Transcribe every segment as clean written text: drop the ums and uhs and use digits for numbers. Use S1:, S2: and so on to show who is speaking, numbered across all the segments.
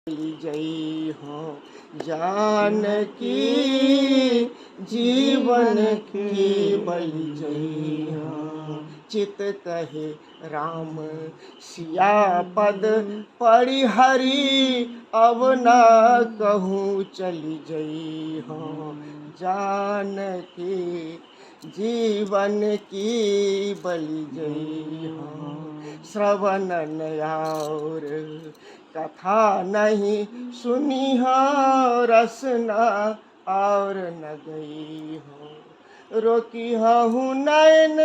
S1: जय हो जानकी जीवन की बलि जय हो। चित कहे राम सिया पद परिहरी अब न कहूँ चली जई हो जानकी जीवन की बलि जई हो। श्रवण और कथा नहीं सुनी हो रसना और न गई हो। रोकी हूँ नैन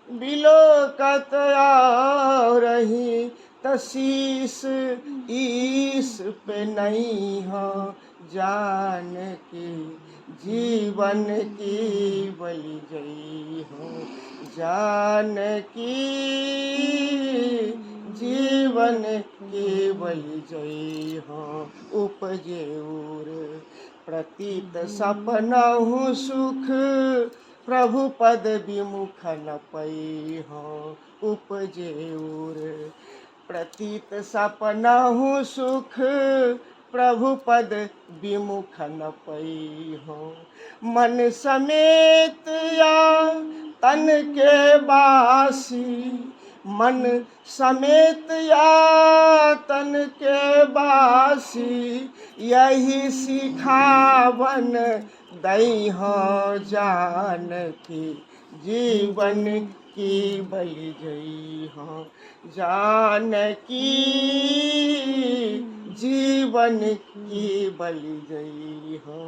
S1: बिलोकत और रही तशीस ईस पे नहीं हो जानकी जीवन की बलि जई हो जानकी जीवन की बलि जई हो। उपजे उर प्रतीत सपनहु सुख प्रभु पद विमुख न पई हो। उपजे उर प्रतीत सपनहु सुख प्रभु पद विमुख न पई हो। मन समेत या तन के बासी मन समेत या तन के बासी यही सिखावन दई हो जानकी जीवन की बलि जई हो जानकी जीवन की बलि जई हो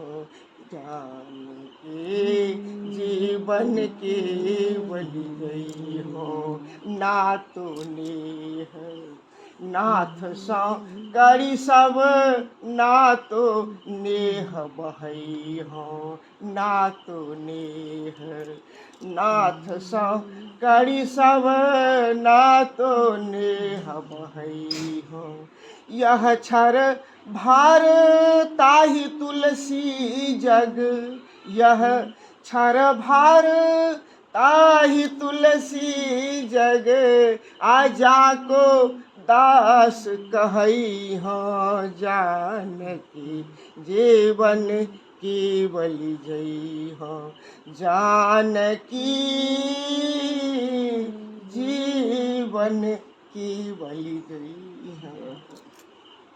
S1: जानकी जीवन की बलि जई हो। नाथ नेह नाथ सौ करी सब नाथ नेह बहई हो नाथ नेह नाथ सौ करी सब नाथ नेह बहई हो। यह छर भार ताहि तुलसी जग यह छर भार ताहि तुलसी जग आजा को दास कहई हो जानकी जीवन की बलि जई हो जानकी जीवन की बलि जई हो।